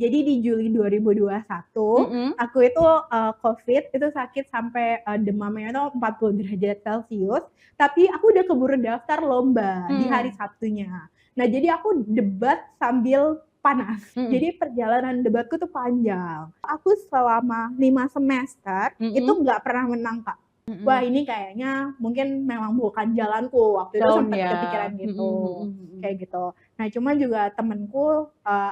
jadi di Juli 2021 Mhm. aku itu, Covid itu sakit sampai, demamnya itu 40 derajat Celcius, tapi aku udah keburu daftar lomba di hari Mmm. Sabtunya. Nah, jadi aku debat sambil panas. Mhm. Jadi perjalanan debatku tuh panjang. Aku selama 5 semester itu Mhm. nggak pernah menang, Kak. Wah, Mhm. ini kayaknya mungkin memang bukan jalanku, waktu itu Down sempet ya. kepikiran Mhm gitu, mhm mhm. kayak gitu. Nah, cuma juga temenku,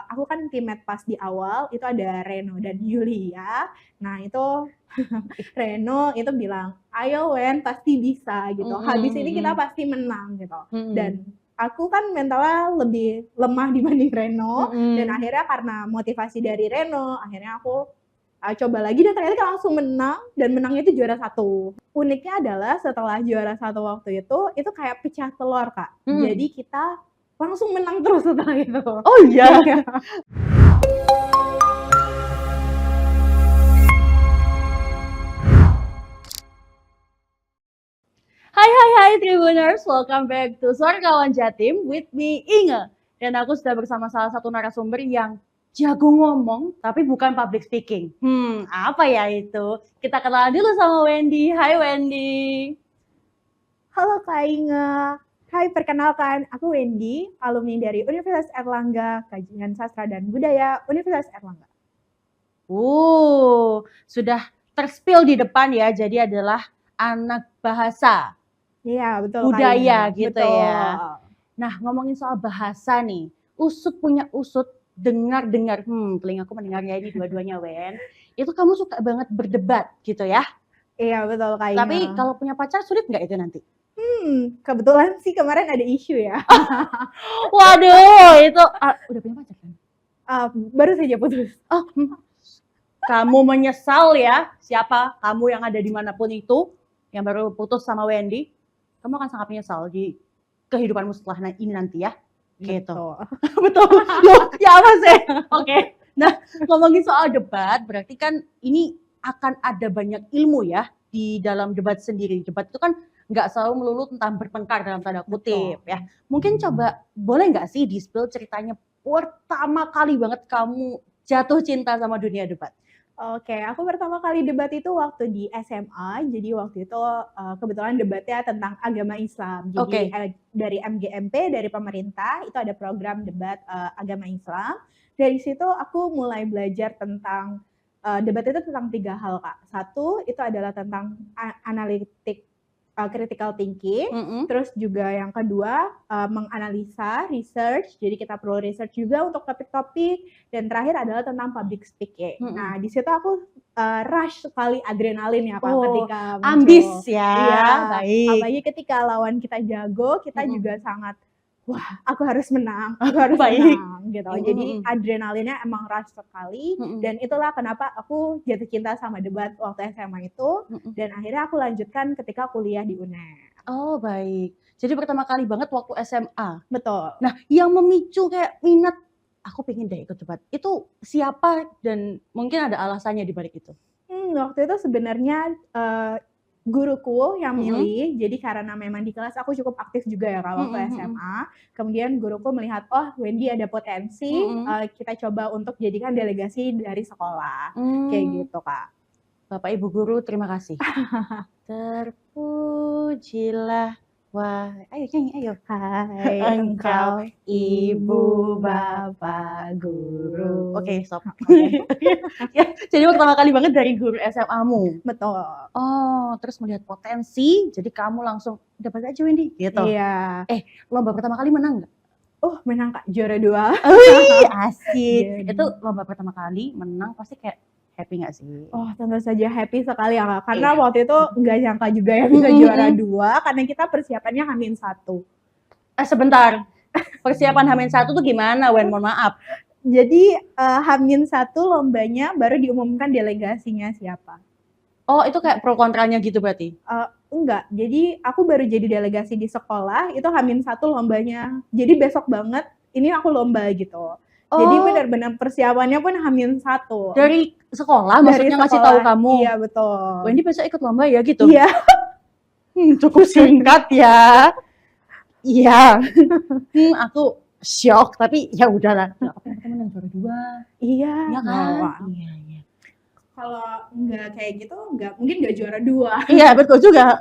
aku kan teammate pas di awal, itu ada Reno dan Yulia. Nah, itu Reno itu bilang, "Ayo Wen, pasti bisa," gitu. "Habis Mhm ini kita mhm. pasti menang," gitu. Mhm. Dan aku kan mentalnya lebih lemah dibanding Reno, dan Mhm. akhirnya karena motivasi dari Reno, akhirnya aku, coba lagi dan ternyata langsung menang, dan menangnya itu juara 1. Uniknya adalah setelah juara 1 waktu itu kayak pecah telur, Kak. Mmm. Jadi kita langsung menang terus setelah itu. Oh iya? Iya. Hai Tribuners, welcome back to Suara Kawan Jatim with me Inge. Dan aku sudah bersama salah satu narasumber yang jago ngomong tapi bukan public speaking. Apa ya itu? Kita kenalan dulu sama Wendy. Hai Wendy. Halo Kak Inge. Hai, perkenalkan, aku Wendy, alumni dari Universitas Erlangga, Kajian Sastra dan Budaya Universitas Erlangga. Sudah terspill di depan ya, jadi adalah anak bahasa. Iya, betul Kak Budaya Inge, gitu ya. betul. Nah, ngomongin soal bahasa nih, usut punya usut, dengar-dengar, telingaku mendengarnya ini dua-duanya Wen, itu kamu suka banget berdebat gitu ya. Iya, betul Kak Tapi Inge. kalau punya pacar sulit nggak itu nanti? Kebetulan sih kemarin ada isu ya. Waduh, itu udah punya pacar kan? Baru saja putus. Oh, kamu menyesal ya, siapa kamu yang ada dimanapun itu, yang baru putus sama Wendy, kamu akan sangat menyesal di kehidupanmu setelah ini nanti ya. Gitu. Betul. Betul. Loh, ya apa sih? Oke. Nah, ngomongin soal debat, berarti kan ini akan ada banyak ilmu ya di dalam debat sendiri. Debat itu kan nggak selalu melulu tentang bertengkar dalam tanda kutip ya. Mungkin coba boleh nggak sih di-spill ceritanya pertama kali banget kamu jatuh cinta sama dunia debat? Oke, aku pertama kali debat itu waktu di SMA. Jadi waktu itu kebetulan debatnya tentang agama Islam. Jadi dari MGMP, dari pemerintah, itu ada program debat agama Islam. Dari situ aku mulai belajar tentang debat itu tentang 3 hal, Kak. Satu, itu adalah tentang analitik critical thinking, terus juga yang kedua menganalisa, research, jadi kita perlu research juga untuk topik-topik, dan terakhir adalah tentang public speaking. Nah, di situ aku rush sekali adrenalin ya Kak, ketika muncul. Ambis ya, Iya, baik. apalagi ketika lawan kita jago, kita juga sangat, wah aku harus menang, aku harus menang gitu. Jadi adrenalinnya emang rush sekali, dan itulah kenapa aku jatuh cinta sama debat waktu SMA itu, dan akhirnya aku lanjutkan ketika kuliah di UNER. Oh baik, jadi pertama kali banget waktu SMA? Betul. Nah, yang memicu kayak minat, aku pengen deh ikut debat, itu siapa dan mungkin ada alasannya di balik itu? Waktu itu sebenarnya guruku yang milih, jadi karena memang di kelas aku cukup aktif juga ya Kak waktu SMA, kemudian guruku melihat, oh Wendy ada potensi, kita coba untuk jadikan delegasi dari sekolah, kayak gitu Kak. Bapak Ibu Guru terima kasih. Terpujilah, wah, ayo nyanyi ayo. Hai engkau Ibu Bapak Guru. Oke, stop. Ya, jadi pertama kali banget dari guru SMA-mu? Betul. Oh, terus melihat potensi, jadi kamu langsung dapat aja Wendy, gitu? Iya. Lomba pertama kali menang nggak? Oh menang Kak, juara 2. Wih, asik. Itu lomba pertama kali menang pasti kayak happy nggak sih? Oh tentu saja happy sekali ya Kak, karena waktu itu nggak nyangka juga ya bisa juara 2, karena kita persiapannya H-1. Sebentar, persiapan H-1 tuh gimana Wen, mohon maaf? Jadi H-1 lombanya baru diumumkan delegasinya siapa. Oh itu kayak pro kontranya gitu berarti? Enggak, jadi aku baru jadi delegasi di sekolah, itu H-1 lombanya, jadi besok banget ini aku lomba gitu. Jadi benar-benar persiapannya pun H-1. Dari sekolah maksudnya ngasih tahu kamu? Iya betul. Wendy besok ikut lomba ya gitu? Iya. Cukup singkat ya. Iya. Aku Syok, tapi ya udahlah. Ya, aku temen yang juara 2. Iya, Ya kan? Wah. Iya, iya. Kalau nggak kayak gitu, mungkin nggak juara 2. Iya, betul juga.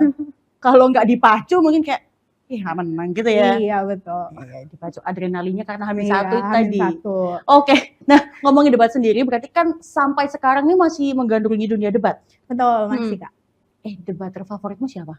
Kalau nggak dipacu mungkin kayak, ih nggak menang gitu ya. Iya, betul. Iya, dipacu adrenalinnya karena H-1 Iya, tadi. H-1. Oke, nah ngomongin debat sendiri, berarti kan sampai sekarang ini masih menggandrungi dunia debat. Betul, masih Kak. Debater favoritmu siapa?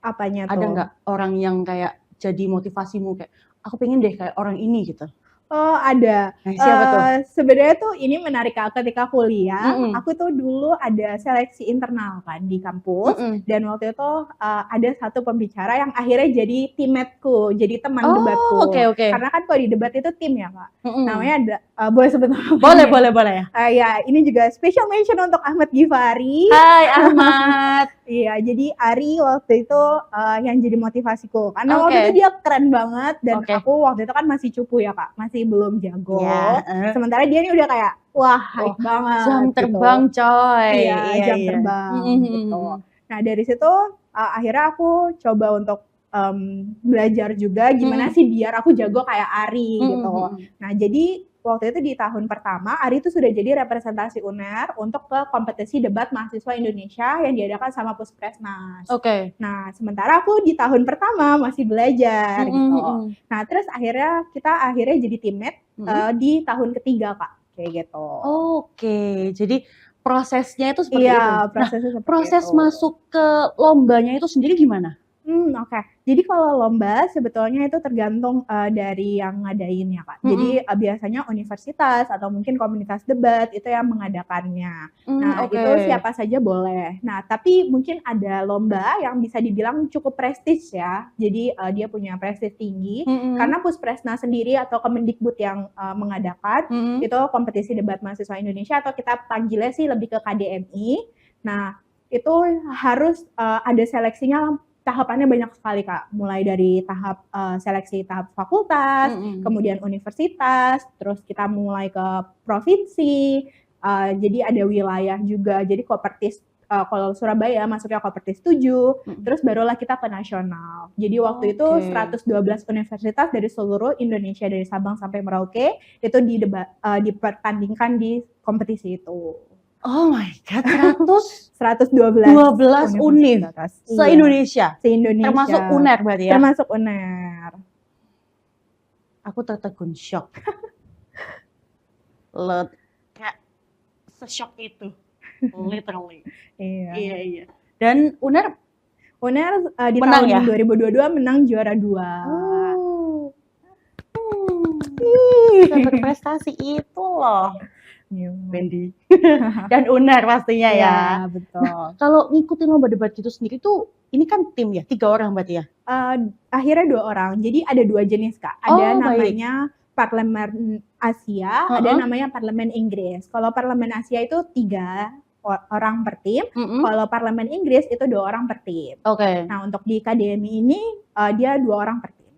Apanya tuh? Ada nggak orang yang kayak jadi motivasimu kayak, aku pengen deh kayak orang ini gitu? Oh, ada. Nah, siapa tuh? Sebenarnya tuh ini menarik Kak, ketika kuliah, aku tuh dulu ada seleksi internal kan di kampus, dan waktu itu ada satu pembicara yang akhirnya jadi teammateku, jadi teman debatku. Oke. Karena kan kalau di debat itu tim ya Kak. Namanya ada, boleh sebut nama? Boleh ya. Ya, ini juga special mention untuk Ahmad Gifari. Hai Ahmad. Iya, jadi Ari waktu itu yang jadi motivasiku. Karena waktu itu dia keren banget, dan aku waktu itu kan masih cupu ya Kak, masih belum jago. Sementara dia nih udah kayak, wah hype banget. Jam terbang gitu. coy. Iya, jam terbang gitu. Nah dari situ akhirnya aku coba untuk belajar juga gimana sih biar aku jago kayak Ari gitu. Nah jadi waktu itu di tahun pertama, Ari itu sudah jadi representasi UNER untuk ke kompetisi debat mahasiswa Indonesia yang diadakan sama Puspresnas. Nah, sementara aku di tahun pertama masih belajar gitu. Nah, terus kita akhirnya jadi teammate di tahun ketiga, Kak. Kayak gitu. Jadi prosesnya itu seperti itu. Iya, prosesnya seperti proses itu. masuk ke lombanya itu sendiri gimana? Jadi kalau lomba sebetulnya itu tergantung dari yang ngadain ya Kak. Jadi biasanya universitas atau mungkin komunitas debat itu yang mengadakannya. Nah itu siapa saja boleh. Nah tapi mungkin ada lomba yang bisa dibilang cukup prestis ya. Jadi dia punya prestis tinggi. Karena Puspresnas sendiri atau Kemendikbud yang mengadakan itu kompetisi debat mahasiswa Indonesia, atau kita panggilnya sih lebih ke KDMI. Nah itu harus ada seleksinya. Tahapannya banyak sekali Kak, mulai dari tahap seleksi tahap fakultas, kemudian universitas, terus kita mulai ke provinsi, jadi ada wilayah juga, jadi Kopertis, kalau Surabaya masuknya Kopertis 7, terus barulah kita ke nasional. Jadi waktu itu 112 universitas dari seluruh Indonesia, dari Sabang sampai Merauke, itu dipertandingkan di kompetisi itu. Oh my God, 112 univ se-Indonesia? Se-Indonesia. Termasuk UNER berarti ya? Termasuk UNER. Aku tertegun shock. Kayak se-shock itu. Literally. Iya. Dan UNER di menang tahun ya? 2022 menang juara 2. Berprestasi itu loh. Bendy dan UNER pastinya ya. Betul. Kalau ngikutin lomba debat itu sendiri tuh, ini kan tim ya, 3 orang berarti ya? Akhirnya 2 orang, jadi ada 2 jenis Kak. Ada namanya Parlemen Asia, ada namanya Parlemen Inggris. Kalau Parlemen Asia itu 3 orang per tim, kalau Parlemen Inggris itu 2 orang per tim. Nah untuk di KDMI ini dia 2 orang per tim.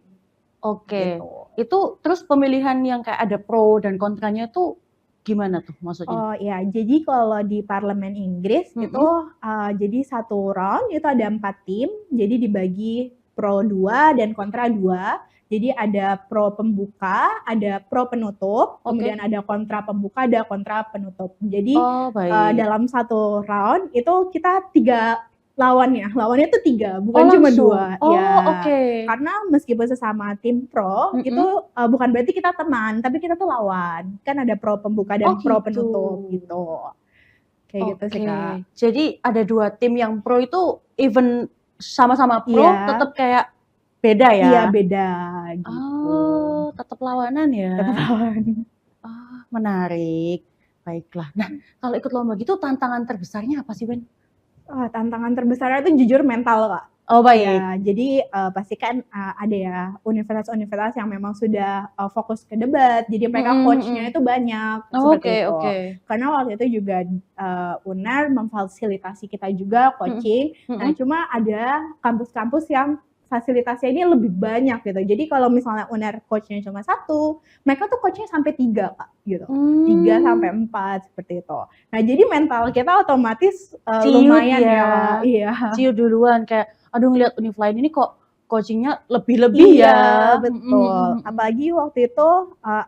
Gitu. Itu terus pemilihan yang kayak ada pro dan kontranya itu gimana tuh maksudnya? Oh iya, jadi kalau di Parlemen Inggris itu jadi satu round itu ada 4 tim, jadi dibagi pro 2 dan kontra 2. Jadi ada pro pembuka, ada pro penutup, kemudian ada kontra pembuka, ada kontra penutup. Jadi dalam satu round itu kita 3 lawannya tuh 3, bukan cuma 2. Karena meskipun sesama tim pro, itu bukan berarti kita teman, tapi kita tuh lawan. Kan ada pro pembuka dan pro penutup gitu. Kayak gitu sih Kak. Jadi ada 2 tim yang pro itu even sama-sama pro tetap kayak beda ya? Iya beda gitu. Tetap lawanan ya? Tetap lawan. Menarik. Baiklah. Nah kalau ikut lomba gitu tantangan terbesarnya apa sih Ben? Tantangan terbesarnya itu jujur mental Kak. Ya, jadi pasti kan ada ya universitas-universitas yang memang sudah fokus ke debat, jadi mereka coachnya itu banyak seperti itu. Karena waktu itu juga UNER memfasilitasi kita juga coaching. Nah cuma ada kampus-kampus yang fasilitasnya ini lebih banyak gitu. Jadi kalau misalnya UNER coachnya cuma 1, mereka tuh coachnya sampai 3 Kak gitu. 3 sampai 4 seperti itu. Nah jadi mental kita otomatis lumayan ya. Ciut duluan kayak aduh ngeliat univ lain ini kok coaching-nya lebih-lebih Iya, ya. betul. Apalagi waktu itu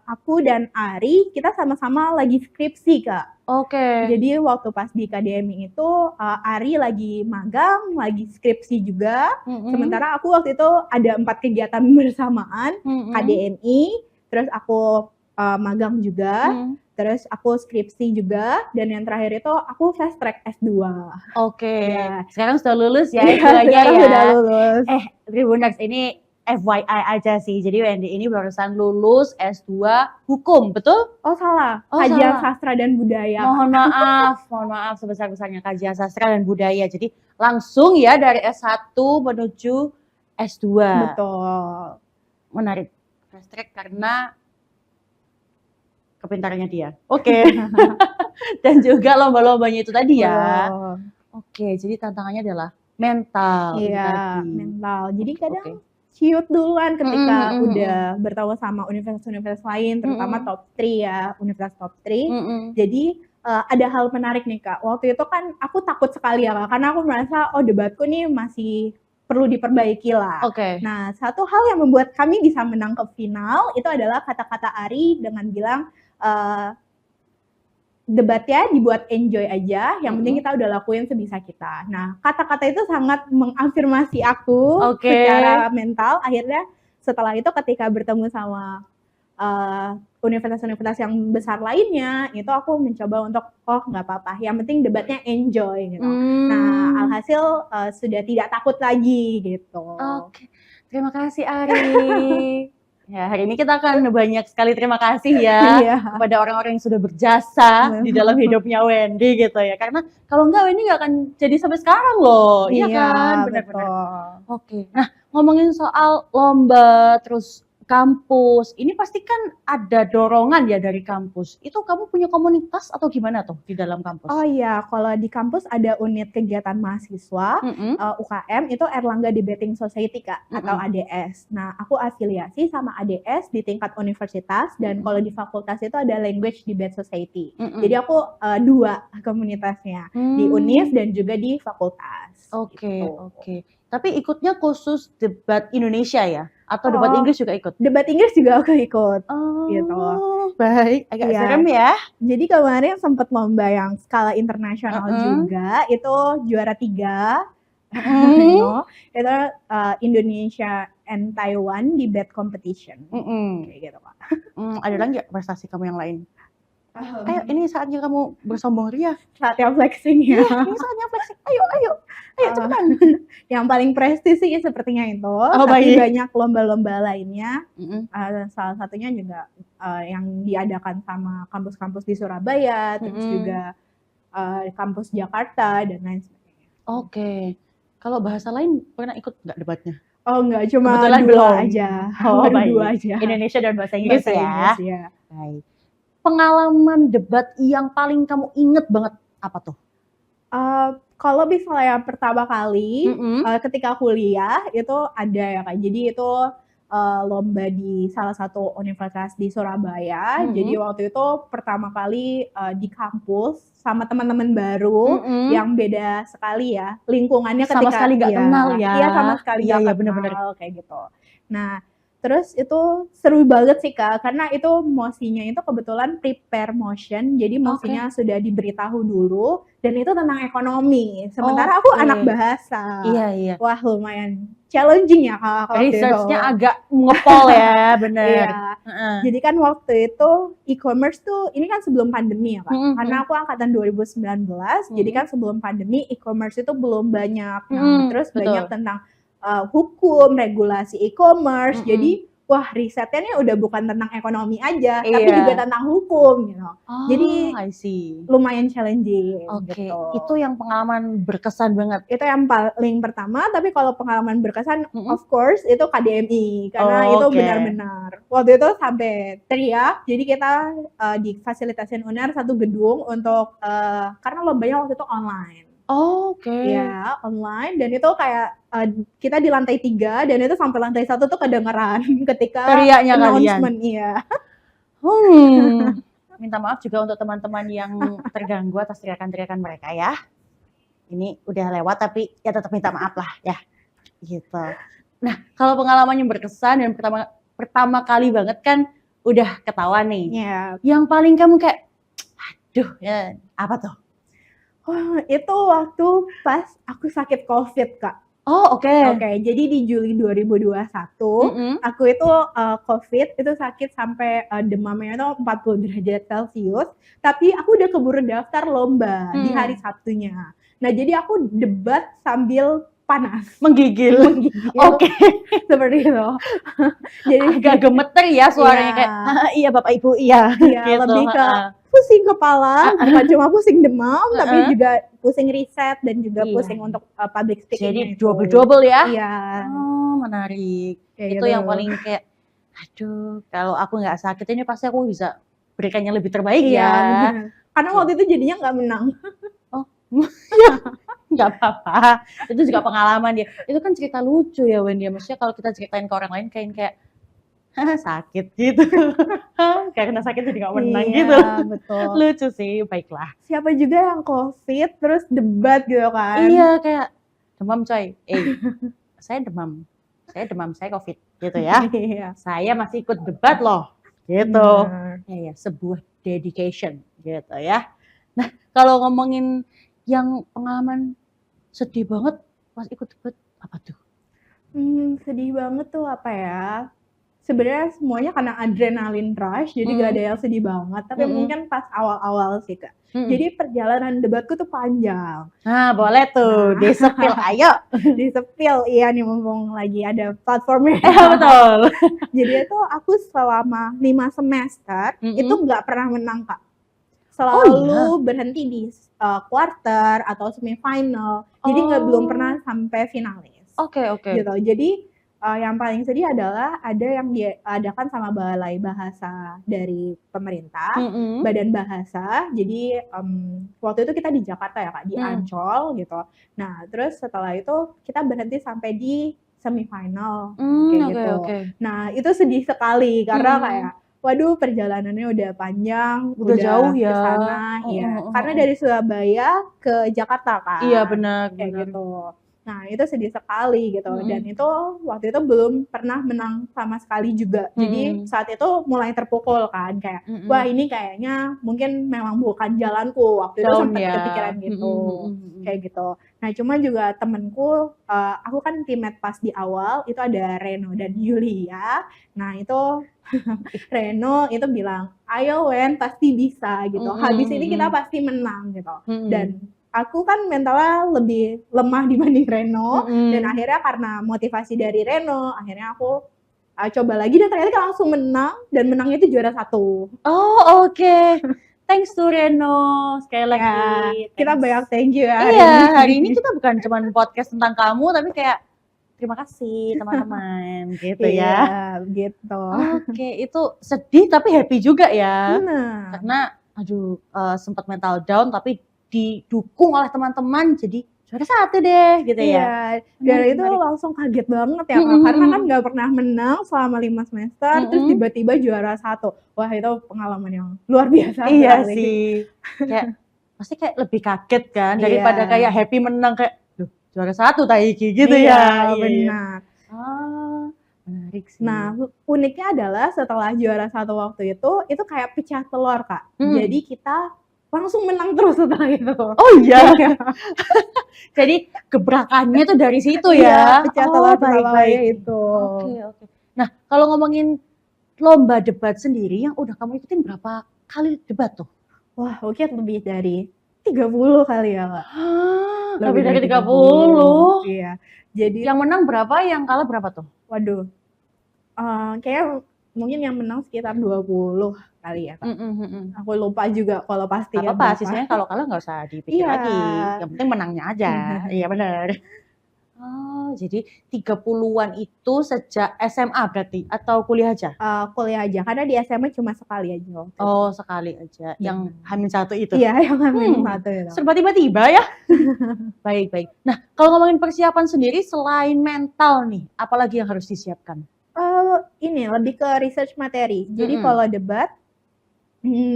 aku dan Ari kita sama-sama lagi skripsi, Kak. Oke. Jadi waktu pas di KDMI itu Ari lagi magang, lagi skripsi juga. Sementara aku waktu itu ada 4 kegiatan bersamaan, KDMI, terus aku magang juga, terus aku skripsi juga, dan yang terakhir itu aku fast track S2. Oke. Ya. Sekarang sudah lulus ya Iya, S2-nya sekarang ya. sudah lulus. Tribuners, ini FYI aja sih. Jadi Wendy ini barusan lulus S2 Hukum, betul? Oh salah, Oh, Kajian salah. Sastra dan Budaya. Mohon maaf sebesar-besarnya Kajian Sastra dan Budaya. Jadi langsung ya dari S1 menuju S2. Betul. Menarik. Fast track karena kepintarannya dia. Oke. Dan juga lomba-lombanya itu tadi ya. Oke, jadi tantangannya adalah mental. Iya, mental. Jadi kadang ciut duluan ketika udah bertemu sama universitas-universitas lain, terutama top 3 ya, universitas top 3. Jadi ada hal menarik nih Kak. Waktu itu kan aku takut sekali ya Kak, karena aku merasa debatku nih masih perlu diperbaiki lah. Nah, satu hal yang membuat kami bisa menang ke final itu adalah kata-kata Ari dengan bilang debatnya dibuat enjoy aja, yang penting kita udah lakuin sebisa kita. Nah, kata-kata itu sangat mengafirmasi aku secara mental. Akhirnya setelah itu ketika bertemu sama universitas-universitas yang besar lainnya, itu aku mencoba untuk nggak apa-apa, yang penting debatnya enjoy gitu. Nah, alhasil sudah tidak takut lagi gitu. Oke, terima kasih Ari. Ya, hari ini kita akan banyak sekali terima kasih ya kepada orang-orang yang sudah berjasa di dalam hidupnya Wendy gitu ya. Karena kalau enggak Wendy nggak akan jadi sampai sekarang loh. Iya kan? Benar-benar. Oke. Nah, ngomongin soal lomba terus kampus, ini pasti kan ada dorongan ya dari kampus. Itu kamu punya komunitas atau gimana tuh di dalam kampus? Oh iya, kalau di kampus ada unit kegiatan mahasiswa, UKM, itu Erlangga Debating Society Kak, atau ADS. Nah, aku afiliasi sama ADS di tingkat universitas, dan kalau di fakultas itu ada Language Debate Society. Jadi aku 2 komunitasnya, di UNIF dan juga di fakultas. Oke. Tapi ikutnya khusus debat Indonesia ya? Atau debat Inggris juga ikut? Debat Inggris juga aku ikut. Gitu. Baik, agak serem ya. Jadi kemarin sempat lomba yang skala internasional juga, itu juara 3. Itu Indonesia and Taiwan Debate Competition. Kayak gitu Kak. Ada lagi nggak prestasi kamu yang lain? Ayo, ini saatnya kamu bersombong ria. Saatnya flexing ya. Iya, ini saatnya flexing. Ayo cepetan. Yang paling prestis sih sepertinya itu. Tapi banyak lomba-lomba lainnya. Salah satunya juga yang diadakan sama kampus-kampus di Surabaya, terus juga kampus Jakarta dan lain sebagainya. Oke. Kalau bahasa lain pernah ikut nggak debatnya? Oh enggak, cuma kebetulan 2 aja. Baru 2 aja. Indonesia dan bahasa Inggris ya. Baik. Pengalaman debat yang paling kamu inget banget apa tuh? Kalau misalnya pertama kali ketika kuliah itu ada ya Kak. Jadi itu lomba di salah satu universitas di Surabaya. Jadi waktu itu pertama kali di kampus sama teman-teman baru yang beda sekali ya lingkungannya ketika sama sekali nggak kenal ya. Iya, sama sekali nggak kenal kayak gitu. Nah, terus itu seru banget sih Kak, karena itu mosinya itu kebetulan prepare motion, jadi mosinya sudah diberitahu dulu, dan itu tentang ekonomi. Sementara aku anak bahasa. Iya. Wah, lumayan challenging ya Kak. Research-nya agak ngepol ya, bener. Iya. Jadi kan waktu itu e-commerce tuh, ini kan sebelum pandemi ya Kak, karena aku angkatan 2019, jadi kan sebelum pandemi e-commerce itu belum banyak. Nah, terus banyak tentang hukum, regulasi e-commerce, jadi wah risetnya nih udah bukan tentang ekonomi aja, tapi juga tentang hukum gitu. Jadi lumayan challenging. Gitu. Itu yang pengalaman berkesan banget. Itu yang paling pertama, tapi kalau pengalaman berkesan of course itu KDMI, karena itu benar-benar. Waktu itu sampai teriak, jadi kita difasilitasin UNER satu gedung untuk, karena lombanya waktu itu online. Ya, online, dan itu kayak kita di lantai 3 dan itu sampai lantai 1 tuh kedengeran ketika teriaknya announcement. Minta maaf juga untuk teman-teman yang terganggu atas teriakan-teriakan mereka ya. Ini udah lewat tapi ya tetap minta maaf lah ya. Gitu. Nah, kalau pengalaman yang berkesan dan pertama kali banget kan udah ketahuan nih. Iya. Yang paling kamu kayak, aduh, ya apa tuh? Oh, itu waktu pas aku sakit COVID, Kak. Oh, oke. Oke, jadi di Juli 2021, aku itu COVID itu sakit sampai demamnya itu 40 derajat Celcius, tapi aku udah keburu daftar lomba di hari Sabtunya. Nah, jadi aku debat sambil panas. Menggigil. Oke. Seperti itu. Jadi agak gemeter ya suaranya kayak, iya Bapak Ibu, iya. Iya, lebih ke pusing kepala, bukan cuma pusing demam, tapi juga pusing riset dan juga pusing untuk public speaking. Jadi double ya? Iya. Oh, menarik. Kayak Itu gitu. yang paling kayak, aduh, kalau aku nggak sakit ini pasti aku bisa berikan yang lebih terbaik Iya, ya. bener. Karena waktu itu jadinya nggak menang. Oh, nggak apa-apa. Itu juga pengalaman dia. Itu kan cerita lucu ya Wendy. Maksudnya kalau kita ceritain ke orang lain kayak sakit gitu. Karena sakit jadi nggak menang gitu. Betul. Lucu sih, baiklah. Siapa juga yang COVID terus debat gitu kan. Iya, kayak demam coy. Saya demam, saya COVID gitu ya. Saya masih ikut debat loh, gitu. Ya, sebuah dedication gitu ya. Nah, kalau ngomongin yang pengalaman sedih banget pas ikut debat, apa tuh? Sedih banget tuh apa ya? Sebenarnya semuanya karena adrenalin rush, jadi gak ada yang sedih banget. Tapi mungkin pas awal-awal sih, Kak. Jadi perjalanan debatku tuh panjang. Nah, boleh tuh, disepil, ayo. Disepil, iya nih mumpung lagi ada platformnya. Betul. Jadi itu aku selama 5 semester, itu gak pernah menang, Kak. Selalu berhenti di quarter atau semifinal. Jadi belum pernah sampai finalis. Oke. Gitu. Jadi yang paling sedih adalah ada yang diadakan sama Balai Bahasa dari pemerintah, Badan Bahasa. Jadi waktu itu kita di Jakarta ya Kak, di Ancol gitu. Nah terus setelah itu kita berhenti sampai di semifinal kayak gitu. Nah itu sedih sekali karena kayak waduh perjalanannya udah panjang, udah jauh ya kesana, iya. Karena dari Surabaya ke Jakarta kan. Iya benar. Kayak gitu. Nah itu sedih sekali gitu, dan itu waktu itu belum pernah menang sama sekali juga. Jadi saat itu mulai terpukul kan, kayak wah ini kayaknya mungkin memang bukan jalanku. Waktu itu sempat kepikiran gitu, kayak gitu. Nah cuma juga temenku, aku kan teammate pas di awal, itu ada Reno dan Yulia. Nah itu Reno itu bilang, ayo Wen pasti bisa gitu, habis ini kita pasti menang gitu. Dan aku kan mentalnya lebih lemah dibanding Reno, dan akhirnya karena motivasi dari Reno, akhirnya aku coba lagi dan ternyata langsung menang, dan menangnya itu juara 1. Oh oke. Thanks to Reno sekali lagi. Ya, kita banyak thank you ya. Iya, hari ini kita bukan cuma podcast tentang kamu, tapi kayak terima kasih teman-teman gitu ya. Iya, gitu. Oke, itu sedih tapi happy juga ya. Benar. Karena aduh sempat mental down tapi didukung oleh teman-teman jadi juara 1 deh gitu ya. Iya, dari itu langsung kaget banget ya Kak, karena kan gak pernah menang selama 5 semester, terus tiba-tiba juara 1. Wah itu pengalaman yang luar biasa. Iya sih, kayak pasti kayak lebih kaget kan daripada kayak happy menang kayak juara 1 Taiki gitu ya. Iya benar. Menarik sih. Nah uniknya adalah setelah juara 1 waktu itu kayak pecah telur Kak. Jadi kita langsung menang terus setelah itu. Oh iya. Jadi gebrakannya tuh dari situ ya. Pecah telur baik itu. Oke. Nah kalau ngomongin lomba debat sendiri yang udah kamu ikutin berapa kali debat tuh? Wah mungkin lebih dari 30 kali ya Kak. Lebih dari 30? Iya. Jadi yang menang berapa, yang kalah berapa tuh? Waduh, kayaknya mungkin yang menang sekitar 20 kali ya Kak. Aku lupa juga kalau pasti. Apa-apa, sisanya kalau kalah nggak usah dipikir lagi. Yang penting menangnya aja. Iya benar. Oh, jadi 30-an itu sejak SMA berarti atau kuliah aja? Kuliah aja, karena di SMA cuma sekali aja. Oh, sekali aja. Yang H-1 itu? Iya, yang H-1 itu. Serba tiba-tiba ya? Baik. Nah, kalau ngomongin persiapan sendiri selain mental nih, apalagi yang harus disiapkan? Ini lebih ke research materi. Jadi kalau debat,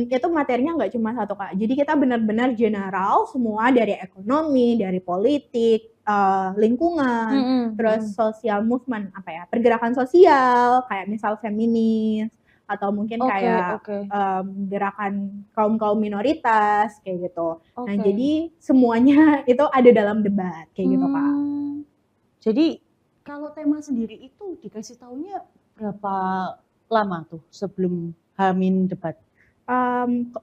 Itu materinya nggak cuma satu, Kak. Jadi kita benar-benar general semua dari ekonomi, dari politik, lingkungan, terus social movement, apa ya, pergerakan sosial, kayak misal feminis, atau mungkin Oke, kayak, oke, gerakan kaum-kaum minoritas, kayak gitu. Nah, oke. jadi semuanya itu ada dalam debat, kayak gitu, Kak. Jadi kalau tema sendiri itu dikasih taunya berapa lama tuh sebelum Hamin debat?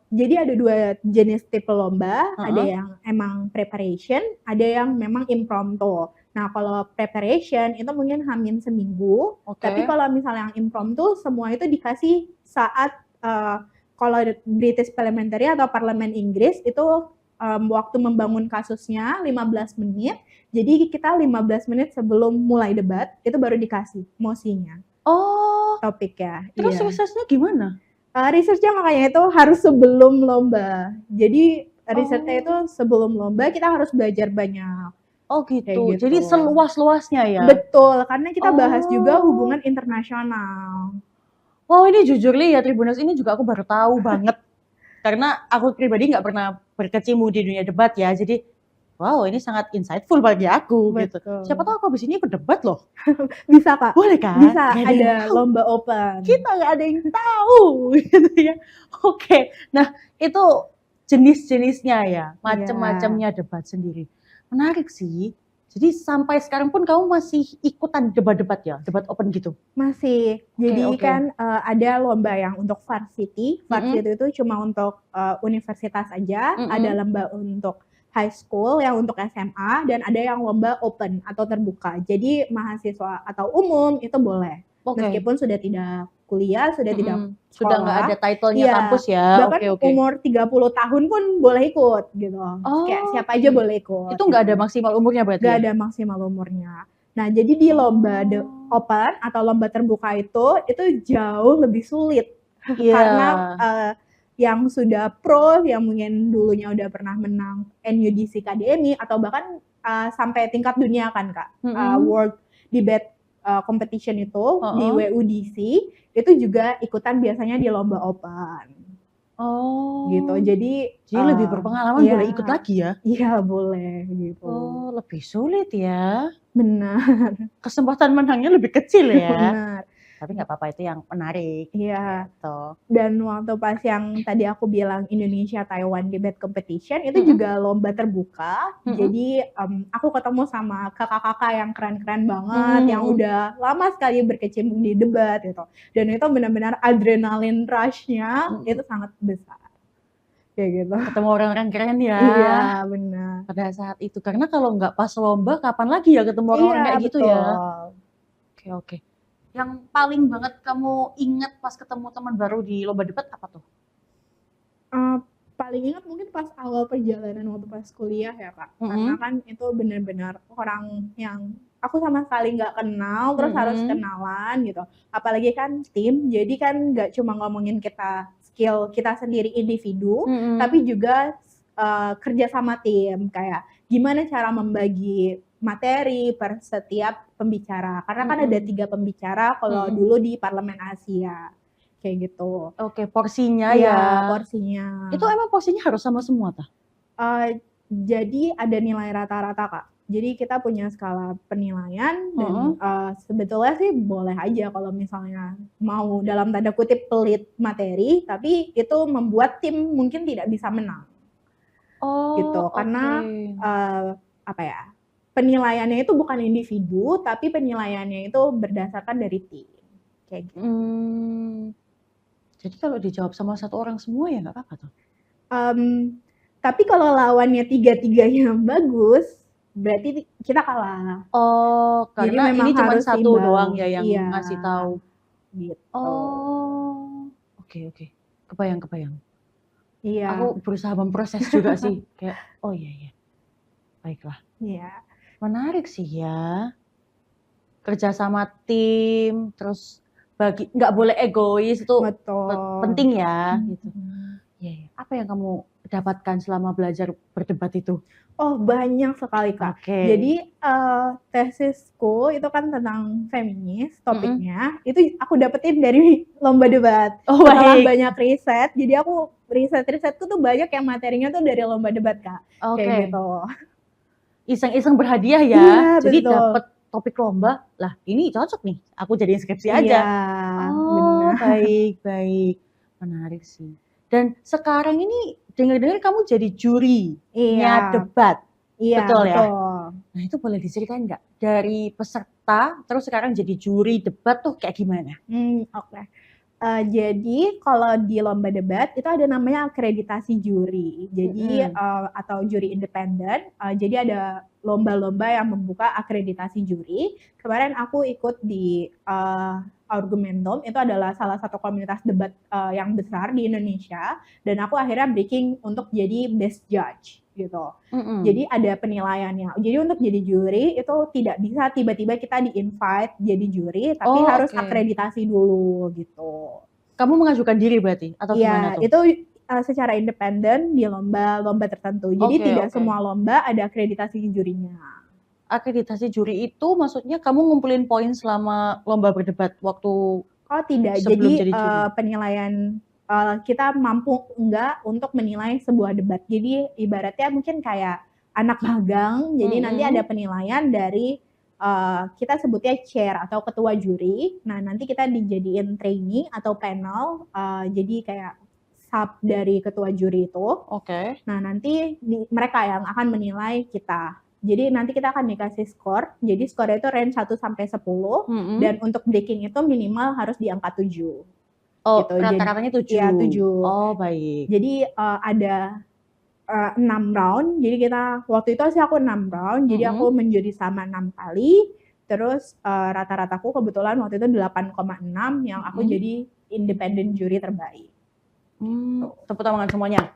Jadi ada 2 jenis tipe lomba, ada Heeh. yang emang preparation, ada yang memang impromptu. Nah, kalau preparation itu mungkin Hamin seminggu, tapi Oke. kalau misalnya yang impromptu semua itu dikasih saat, kalau British Parliamentary atau Parlemen Inggris itu, waktu membangun kasusnya 15 menit, jadi kita 15 menit sebelum mulai debat, itu baru dikasih mosinya, Oh, topiknya, terus iya. research-nya gimana? Research-nya makanya itu harus sebelum lomba. Jadi risetnya itu Oh. sebelum lomba kita harus belajar banyak, Oh kayak gitu, jadi gitu. seluas-luasnya ya? Betul, karena kita bahas juga Oh. hubungan internasional. Oh ini jujur Li ya, Tribuners ini juga aku baru tahu banget. Karena aku pribadi nggak pernah berkecimpung di dunia debat ya, jadi wow ini sangat insightful bagi aku gitu. Siapa tahu Betul. aku abis ini ikut debat loh. Bisa, Kak. Boleh kan? Bisa, Nggak ada yang ada tahu. lomba open. Kita nggak ada yang tahu gitu ya. Oke, nah itu jenis-jenisnya ya, macam-macamnya debat sendiri. Menarik sih. Jadi sampai sekarang pun kamu masih ikutan debat-debat ya, debat open gitu? Masih. Jadi Oke. kan ada lomba yang untuk varsity. Varsity itu cuma untuk universitas aja. Ada lomba untuk high school yang untuk SMA dan ada yang lomba open atau terbuka. Jadi mahasiswa atau umum itu boleh. Oke. Meskipun sudah tidak kuliah, sudah tidak Sudah nggak ada sekolah. title-nya Iya, kampus ya. bahkan Oke. umur 30 tahun pun boleh ikut gitu. Kayak Oh, siapa aja boleh ikut. itu nggak ada gitu. maksimal umurnya berarti Nggak ya? ada maksimal umurnya. Nah, jadi di lomba open atau lomba terbuka itu jauh lebih sulit. Karena yang sudah pro, yang mungkin dulunya udah pernah menang NUDC KDMI atau bahkan sampai tingkat dunia kan, Kak. World Debate Competition itu di WUDC itu juga ikutan biasanya di lomba open. Oh. Gitu. Jadi lebih berpengalaman iya, boleh ikut lagi ya? Iya, boleh gitu. Oh, lebih sulit ya. Benar. Kesempatan menangnya lebih kecil ya. Benar. Tapi nggak apa-apa, itu yang menarik. Iya. Gitu. Dan waktu pas yang tadi aku bilang Indonesia Taiwan Debate Competition itu juga lomba terbuka. Jadi aku ketemu sama kakak-kakak yang keren-keren banget, yang udah lama sekali berkecimpung di debat gitu. Dan itu benar-benar adrenalin rush-nya itu sangat besar. Kayak gitu. Ketemu orang-orang keren ya. Iya, benar. Pada saat itu. Karena kalau nggak pas lomba, kapan lagi ya ketemu orang-orang kayak gitu ya? Oke. Yang paling banget kamu ingat pas ketemu teman baru di lomba debat apa tuh? Paling ingat mungkin pas awal perjalanan waktu pas kuliah ya, Kak. Karena kan itu benar-benar orang yang aku sama sekali nggak kenal, terus harus kenalan gitu. Apalagi kan tim, jadi kan nggak cuma ngomongin skill kita sendiri individu, tapi juga kerja sama tim. Kayak gimana cara membagi materi per setiap pembicara. Karena kan ada 3 pembicara kalau dulu di Parlemen Asia. Kayak gitu. Oke, porsinya ya. Porsinya. Itu emang porsinya harus sama semua tah? Jadi ada nilai rata-rata, Kak. Jadi kita punya skala penilaian dan sebetulnya sih boleh aja kalau misalnya mau dalam tanda kutip pelit materi, tapi itu membuat tim mungkin tidak bisa menang. Gitu. Karena apa ya? Penilaiannya itu bukan individu, tapi penilaiannya itu berdasarkan dari tim. Kayak gitu. Jadi kalau dijawab sama satu orang semua ya nggak apa-apa tuh? Tapi kalau lawannya 3-3-nya bagus, berarti kita kalah. Oh, karena jadi memang ini cuma harus satu imbang. doang ya yang ngasih tahu. Gitu. Oh, oke. Kebayang. Iya. Aku berusaha memproses juga sih. Kayak, oh iya. Baiklah. Iya. Menarik sih ya. Kerja sama tim, terus nggak boleh egois itu penting ya. Gitu. Iya. Apa yang kamu dapatkan selama belajar berdebat itu? Oh, banyak sekali, Kak. Oke. Jadi, tesisku itu kan tentang feminis topiknya, itu aku dapetin dari lomba debat. Oh, Setelah baik. banyak riset, jadi aku risetku tuh banyak yang materinya tuh dari lomba debat, Kak, kayak Oke. gitu. Iseng-iseng berhadiah ya? Iya, Jadi betul. dapet topik lomba, lah ini cocok nih, aku jadiin skripsi Iya, aja. Oh, bener. baik. Menarik sih. Dan sekarang ini dengar-dengar kamu jadi jurinya Iya, debat, iya, betul ya? betul. Nah itu boleh diceritain nggak? Dari peserta, terus sekarang jadi juri debat tuh kayak gimana? Oke. Jadi kalau di lomba debat itu ada namanya akreditasi juri. Jadi, atau juri independen, jadi ada lomba-lomba yang membuka akreditasi juri. Kemarin aku ikut di, Argumentum, itu adalah salah satu komunitas debat, yang besar di Indonesia, dan aku akhirnya breaking untuk jadi best judge, gitu. Jadi ada penilaiannya. Jadi untuk jadi juri itu tidak bisa tiba-tiba kita di-invite jadi juri, tapi Oh, harus oke. akreditasi dulu, gitu. Kamu mengajukan diri berarti? Atau gimana Iya, tuh? itu, secara independen di lomba-lomba tertentu. Jadi Oke, tidak oke. semua lomba ada akreditasi jurinya. Akreditasi juri itu maksudnya kamu ngumpulin poin selama lomba berdebat waktu Oh tidak, sebelum jadi, jadi juri? penilaian, kita mampu enggak untuk menilai sebuah debat. Jadi ibaratnya mungkin kayak anak magang, jadi nanti ada penilaian dari, kita sebutnya chair atau ketua juri. Nah nanti kita dijadiin trainee atau panel, jadi kayak sub dari ketua juri itu. Oke. Nah nanti mereka yang akan menilai kita. Jadi nanti kita akan dikasih skor, jadi skornya itu range 1 sampai 10, dan untuk breaking itu minimal harus di angka 7, Oh, gitu. rata-ratanya 7? Iya 7. Oh, baik. Jadi, ada, 6 round, jadi kita waktu itu sih aku 6 round, jadi aku menjuri selama 6 kali, terus, rata-rataku kebetulan waktu itu 8,6 yang aku jadi independent juri terbaik. Tepuk tangan semuanya.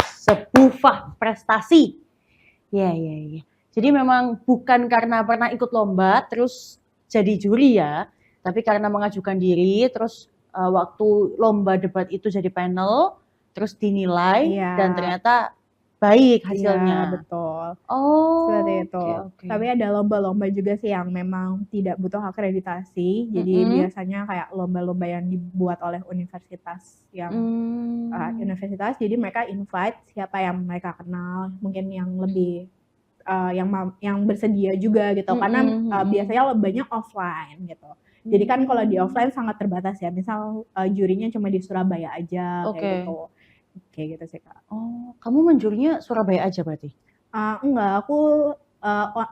Sebuah prestasi. Iya. Jadi memang bukan karena pernah ikut lomba terus jadi juri ya, tapi karena mengajukan diri terus waktu lomba debat itu jadi panel, terus dinilai dan ternyata baik hasilnya. Iya, betul. Oh, Seperti itu. oke. Tapi ada lomba-lomba juga sih yang memang tidak butuh akreditasi. Jadi biasanya kayak lomba-lomba yang dibuat oleh universitas universitas. Jadi mereka invite siapa yang mereka kenal, mungkin yang lebih yang bersedia juga gitu. Karena biasanya lombanya offline gitu. Jadi kan kalau di offline sangat terbatas ya. Misal jurinya cuma di Surabaya aja kayak gitu. Kayak gitu sih, Kak. Oh, kamu menjurinya Surabaya aja berarti? Enggak, aku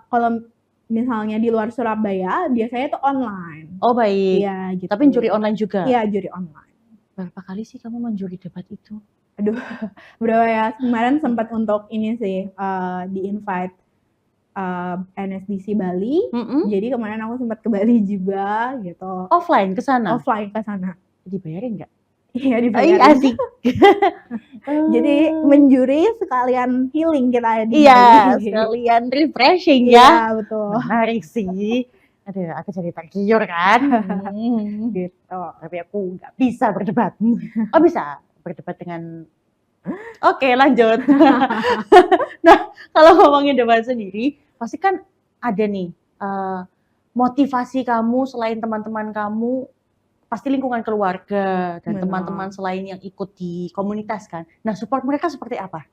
kalau misalnya di luar Surabaya biasanya itu online. Oh, baik. Iya, gitu. Tapi juri online juga? Iya, juri online. Berapa kali sih kamu menjuri debat itu? Aduh, berapa ya? Kemarin sempat untuk ini sih, di-invite NSDC Bali. Jadi kemarin aku sempat ke Bali juga gitu. Offline ke sana? Offline ke sana. Dibayarin nggak? Iya, dibayarin. Asik. Jadi menjuri sekalian healing kita. Iya, sekalian refreshing ya. Iya, betul. Menarik sih. Aduh, aku jadi tergiur kan. Gitu. Tapi aku nggak bisa berdebat. Oh bisa berdebat dengan. Oke, lanjut. Nah, kalau ngomongin debat sendiri, pasti kan ada nih motivasi kamu selain teman-teman kamu, pasti lingkungan keluarga dan teman-teman selain yang ikut di komunitas kan. Nah, support mereka seperti apa?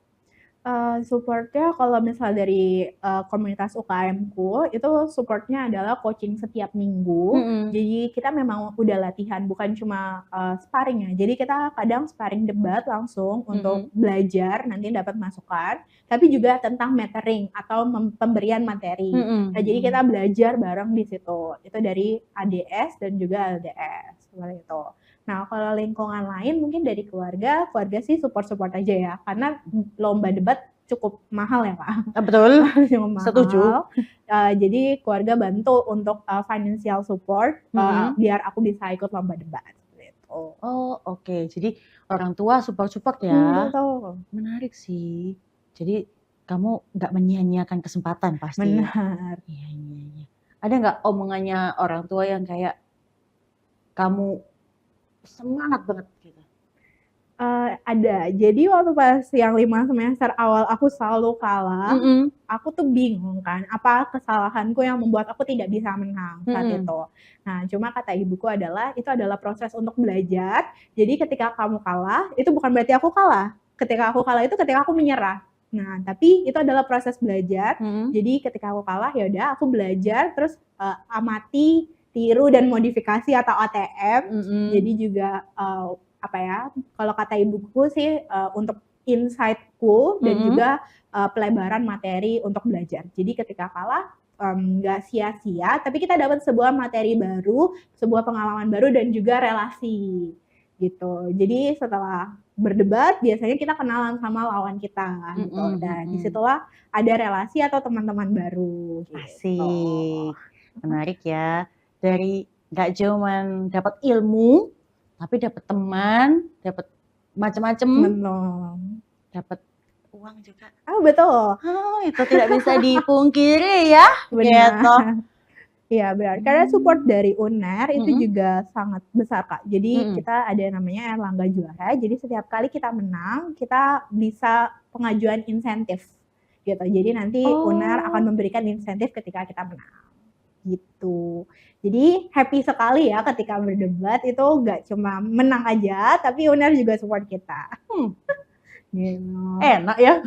Supportnya kalau misal dari komunitas UKM-ku itu supportnya adalah coaching setiap minggu. Jadi kita memang udah latihan, bukan cuma sparring ya. Jadi kita kadang sparring debat langsung untuk belajar, nanti dapat masukan. Tapi juga tentang mentoring atau pemberian materi. Nah, jadi kita belajar bareng di situ. Itu dari ADS dan juga LDS seperti itu. Nah, kalau lingkungan lain mungkin dari keluarga sih support-support aja ya. Karena lomba debat cukup mahal ya, Kak. Betul, Cukup mahal. setuju. Jadi keluarga bantu untuk financial support biar aku bisa ikut lomba debat. Gitu. Oh, oke. Jadi orang tua support-support ya. Betul. Menarik sih. Jadi kamu nggak menyia-nyiakan kesempatan pasti. Benar. Iya. Ada nggak omongannya orang tua yang kayak kamu semangat banget gitu? Ada. Jadi waktu pas yang 5 semester awal aku selalu kalah, aku tuh bingung kan, apa kesalahanku yang membuat aku tidak bisa menang saat itu. Nah, cuma kata ibuku adalah, itu adalah proses untuk belajar, jadi ketika kamu kalah, itu bukan berarti aku kalah. Ketika aku kalah itu ketika aku menyerah. Nah, tapi itu adalah proses belajar, jadi ketika aku kalah, ya udah aku belajar, terus amati, tiru, dan modifikasi atau ATM. Jadi juga kalau kata ibuku sih untuk insight-ku dan juga pelebaran materi untuk belajar. Jadi ketika kalah nggak sia-sia, tapi kita dapat sebuah materi baru, sebuah pengalaman baru dan juga relasi gitu. Jadi setelah berdebat biasanya kita kenalan sama lawan kita gitu, dan disitulah ada relasi atau teman-teman baru. Gitu. Asik, menarik ya. Dari nggak cuman dapat ilmu, tapi dapat teman, dapat macam-macam, dapat uang juga. Betul. Itu tidak bisa dipungkiri ya. Benar. Gitu. Iya benar, karena support dari UNER itu juga sangat besar Kak. Jadi kita ada namanya Erlangga Juara, jadi setiap kali kita menang, kita bisa pengajuan insentif gitu. Jadi nanti UNER akan memberikan insentif ketika kita menang gitu. Jadi happy sekali ya ketika berdebat, itu nggak cuma menang aja, tapi UNER juga support kita. Gitu. Enak ya.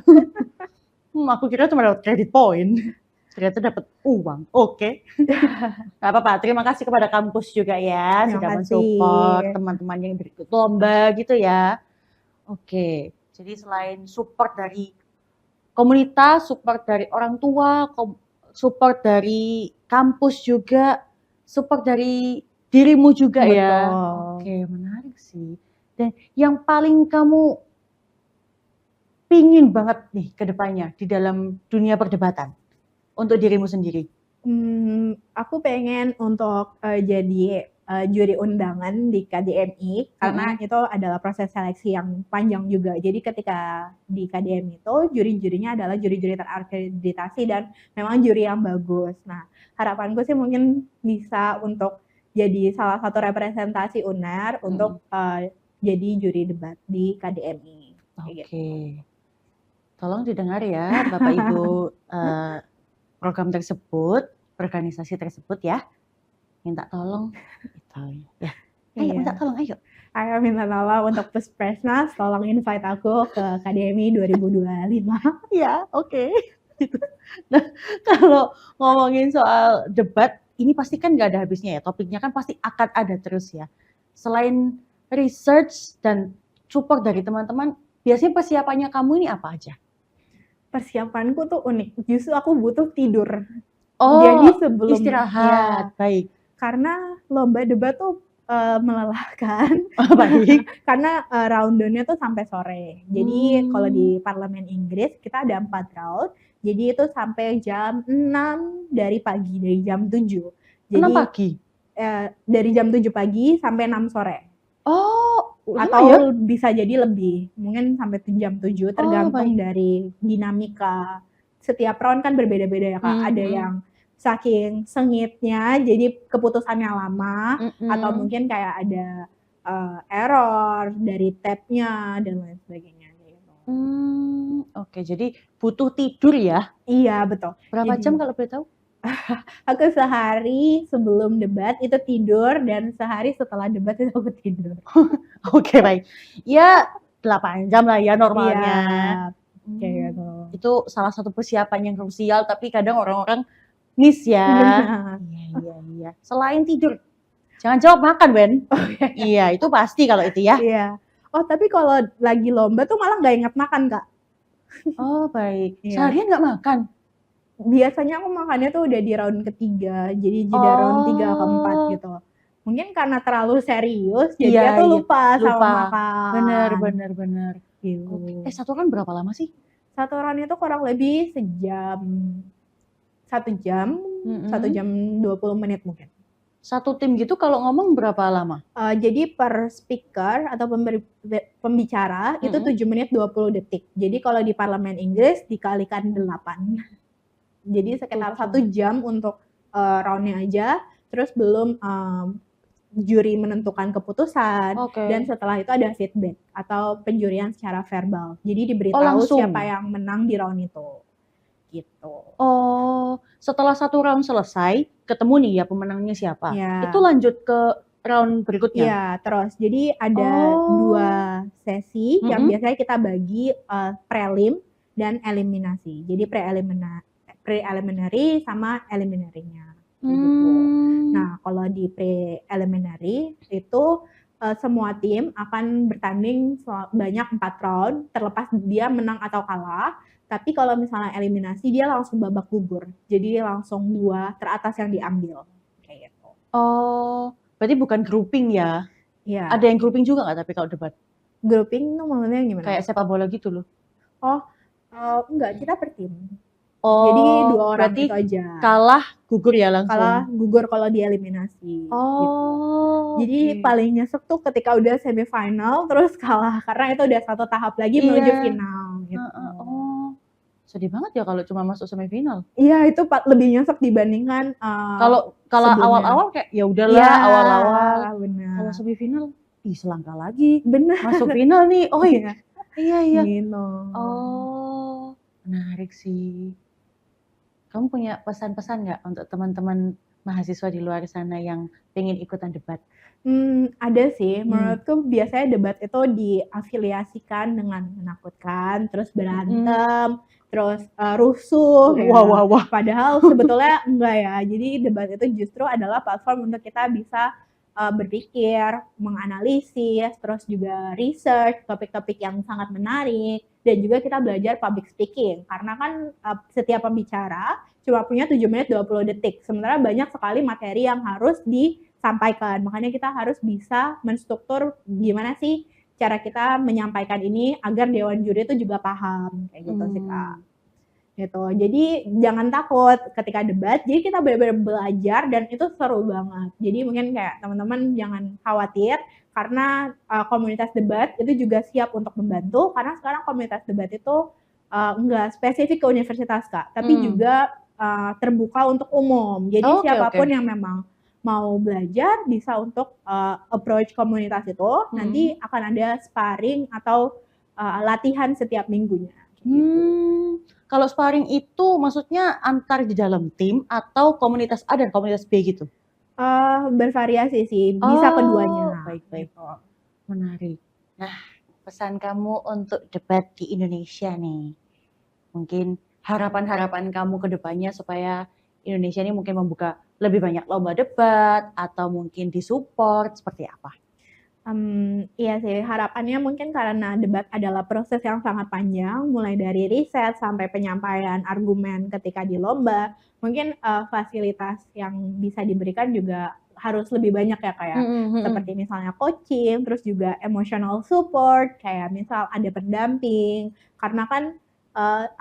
Aku kira cuma dapat credit point. Ternyata dapat uang. Oke. Gak apa-apa. Terima kasih kepada kampus juga ya, sudah mensupport teman-teman yang berikut lomba gitu ya. Oke. Jadi selain support dari komunitas, support dari orang tua, support dari kampus juga, support dari dirimu juga. Betul. Ya. Oke, menarik sih. Dan yang paling kamu pingin banget nih ke depannya di dalam dunia perdebatan untuk dirimu sendiri? Aku pengen untuk jadi juri undangan di KDMI, karena itu adalah proses seleksi yang panjang juga. Jadi ketika di KDMI itu juri-jurinya adalah juri-juri terakreditasi dan memang juri yang bagus. Nah, harapanku sih mungkin bisa untuk jadi salah satu representasi UNER untuk jadi juri debat di KDMI. Oke. Gitu. Tolong didengar ya Bapak Ibu program tersebut, organisasi tersebut ya. Minta tolong. Ya. Ayo minta tolong, ayo. Ayo minta tolong untuk Puspresnas, tolong invite aku ke KDMI 2025. Ya, oke. Nah, kalau ngomongin soal debat, ini pasti kan nggak ada habisnya ya. Topiknya kan pasti akan ada terus ya. Selain research dan support dari teman-teman, biasanya persiapannya kamu ini apa aja? Persiapanku tuh unik. Justru aku butuh tidur. Jadi sebelum istirahat. Baik. Karena lomba debat tuh melelahkan. Baik. Karena round-nya tuh sampai sore. Jadi kalau di Parlemen Inggris kita ada 4 round. Jadi itu sampai jam 6 dari pagi, dari jam 7. Jadi 6 pagi? Dari jam 7 pagi sampai 6 sore. Atau ya? Bisa jadi lebih, mungkin sampai jam 7, tergantung dari dinamika. Setiap round kan berbeda-beda ya Kak. Ada yang saking sengitnya jadi keputusannya lama, atau mungkin kayak ada error dari tab-nya dan lain sebagainya. Oke, jadi butuh tidur ya? Iya betul. Berapa jam kalau boleh tahu? Aku sehari sebelum debat itu tidur, dan sehari setelah debat itu aku tidur. Oke, baik. Ya 8 jam lah ya normalnya. Kayak gitu. Itu salah satu persiapan yang krusial, tapi kadang orang-orang miss ya. Iya. Selain tidur, jangan jawab makan, Ben. Iya, itu pasti kalau itu ya. Iya. Oh, tapi kalau lagi lomba tuh malah nggak ingat makan, Kak. Oh, baik. Seharian nggak makan? Biasanya aku makannya tuh udah di round ketiga, jadi jeda round 3 ke 4 gitu. Mungkin karena terlalu serius, jadi aku lupa sama makan. Bener. Gitu. Satu round berapa lama sih? Satu round itu kurang lebih sejam, 1 jam, 1 jam 20 menit mungkin. Satu tim gitu kalau ngomong berapa lama? Jadi per speaker atau pembicara itu 7 menit 20 detik. Jadi kalau di Parlemen Inggris dikalikan 8. Jadi sekitar 1 jam untuk roundnya aja, terus belum juri menentukan keputusan, dan Oke. setelah itu ada feedback atau penjurian secara verbal. Jadi Oh, diberitahu siapa langsung? yang menang di round itu, gitu. Oh, setelah 1 round selesai, ketemu nih ya pemenangnya siapa. Itu Ya, lanjut ke round berikutnya? iya terus. Jadi ada 2 Oh, sesi yang mhm, biasanya kita bagi, prelim dan eliminasi. Jadi preliminary sama eliminary-nya, kayak gitu. mmm, Nah, kalau di preliminary itu, semua tim akan bertanding sebanyak 4 round, terlepas dia menang atau kalah. Tapi kalau misalnya eliminasi dia langsung babak gugur. Jadi langsung 2 teratas yang diambil, kayak gitu. oh, berarti bukan grouping ya? Iya, Ada yang grouping juga nggak tapi kalau debat? grouping tuh maksudnya gimana Kayak tuh? sepak bola gitu loh? Oh, enggak, kita per tim. Jadi Oh, 2 orang itu berarti aja. kalah gugur ya Kalah langsung? gugur kalau dieliminasi, gitu. Oh, Jadi oke. paling nyesek tuh ketika udah semifinal terus kalah, karena itu udah 1 tahap lagi menuju Iya, final, gitu. heeh, oh, sedih banget ya kalau cuma masuk semifinal. Iya, itu lebih nyesek dibandingkan, Kalau kalau sebelumnya. awal-awal kayak ya udahlah Iya, awal-awal, kalau benar. semifinal, ih selangkah lagi, Benar, masuk final nih, oh iya, iya iya, gitu. oh menarik sih. Kamu punya pesan-pesan nggak untuk teman-teman mahasiswa di luar sana yang pengen ikutan debat? Ada sih. Hmm, Menurutku biasanya debat itu diafiliasikan dengan menakutkan, terus mhm, berantem, terus, rusuh wah ya. wah wah, Padahal sebetulnya enggak ya. Jadi debat itu justru adalah platform untuk kita bisa, berpikir, menganalisis, terus juga research topik-topik yang sangat menarik, dan juga kita belajar public speaking. Karena kan, setiap pembicara cuma punya 7 menit 20 detik, sementara banyak sekali materi yang harus disampaikan. Makanya kita harus bisa menstruktur gimana sih cara kita menyampaikan ini agar dewan juri itu juga paham, kayak gitu sih, Kak. hmm, Gitu. Jadi jangan takut ketika debat, jadi kita benar-benar belajar dan itu seru banget. Jadi mungkin kayak teman-teman jangan khawatir karena, komunitas debat itu juga siap untuk membantu, karena sekarang komunitas debat itu, enggak spesifik ke universitas, Kak, tapi hmm, juga, terbuka untuk umum. Jadi oke oke, siapapun yang memang mau belajar bisa untuk, approach komunitas itu, mhm. nanti akan ada sparring atau, latihan setiap minggunya, kayak gitu. Kalau sparring itu maksudnya antar di dalam tim atau komunitas A dan komunitas B gitu? Bervariasi sih, bisa Oh, keduanya, baik baik, gitu. menarik. Nah, pesan kamu untuk debat di Indonesia nih, mungkin harapan-harapan kamu ke depannya supaya Indonesia ini mungkin membuka lebih banyak lomba debat atau mungkin di-support seperti apa? Iya sih, harapannya mungkin karena debat adalah proses yang sangat panjang, mulai dari riset sampai penyampaian argumen ketika di lomba, mungkin, fasilitas yang bisa diberikan juga harus lebih banyak ya, kayak Mhm seperti mhm. misalnya coaching, terus juga emotional support, kayak misal ada pendamping, karena kan,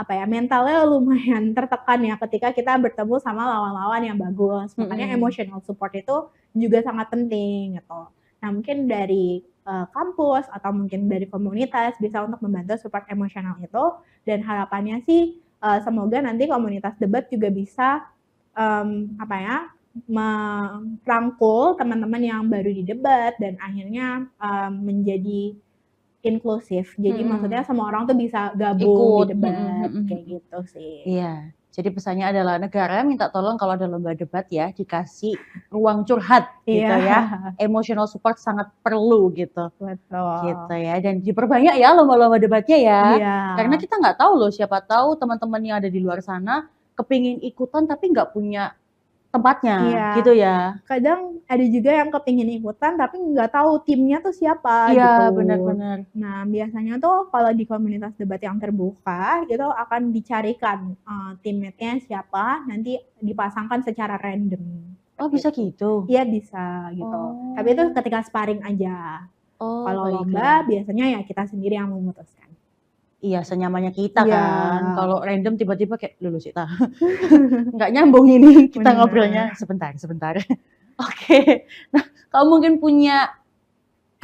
apa ya, mentalnya lumayan tertekan ya ketika kita bertemu sama lawan-lawan yang bagus, makanya Mhm. emotional support itu juga sangat penting, gitu. Nah, mungkin dari, kampus atau mungkin dari komunitas bisa untuk membantu support emosional itu, dan harapannya sih, semoga nanti komunitas debat juga bisa, apa ya, merangkul teman-teman yang baru di debat dan akhirnya, menjadi inklusif. Jadi maksudnya Mhm. semua orang tuh bisa gabung di Ikut, mhm debat, mhm kayak mhm. gitu sih. Iya, jadi pesannya adalah negara minta tolong kalau ada lomba debat ya, dikasih ruang curhat Iya, gitu ya. Emotional support sangat perlu gitu. Gitu betul. ya, dan diperbanyak ya lomba-lomba debatnya ya. Iya. Karena kita nggak tahu loh, siapa tahu teman-teman yang ada di luar sana kepingin ikutan tapi nggak punya tempatnya, gitu Iya, ya. kadang ada juga yang kepingin ikutan tapi nggak tahu timnya tuh siapa Iya, gitu. benar-benar. Nah, biasanya tuh kalau di komunitas debat yang terbuka itu akan dicarikan, teammate-nya siapa, nanti dipasangkan secara random, Oh seperti bisa itu. gitu? Iya bisa gitu, tapi itu Oh, ketika sparring aja. oh Kalau lomba baiklah. biasanya ya kita sendiri yang memutuskan. Iya, senyamannya kita Iya, kan. Kalau random tiba-tiba kayak, "Loh Sita, nggak nyambung ini kita ngobrolnya, bener. sebentar sebentar." Oke. Nah, kamu mungkin punya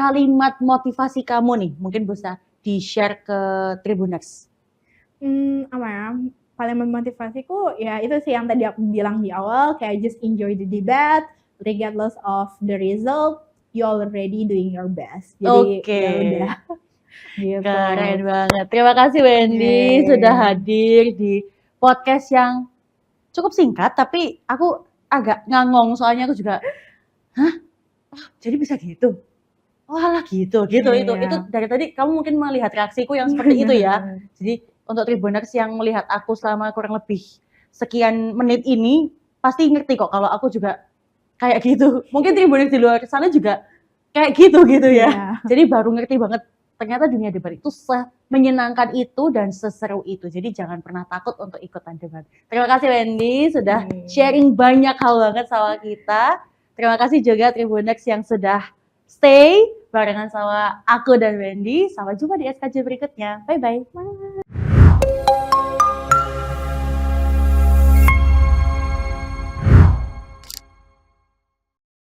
kalimat motivasi kamu nih, mungkin bisa di-share ke Tribuners? Apa ya, paling memotivasiku ya itu sih yang tadi aku bilang di awal, kayak just enjoy the debate, regardless of the result, you already doing your best. Jadi ya udah gitu. Keren banget. Terima kasih Wendy sudah hadir di podcast yang cukup singkat, tapi aku agak ngangong soalnya aku juga, jadi bisa gitu? Oh alah gitu. Itu dari tadi kamu mungkin melihat reaksiku yang seperti itu ya. Jadi untuk Tribuners yang melihat aku selama kurang lebih sekian menit ini, pasti ngerti kok kalau aku juga kayak gitu. Mungkin Tribuners di luar sana juga kayak gitu ya. Jadi baru ngerti banget ternyata dunia debat itu menyenangkan itu dan seseru itu. Jadi jangan pernah takut untuk ikutan debat. Terima kasih Wendy sudah sharing banyak hal banget sama kita. Terima kasih juga Tribuners yang sudah stay barengan sama aku dan Wendy. Sampai jumpa di SKJ berikutnya. Bye-bye.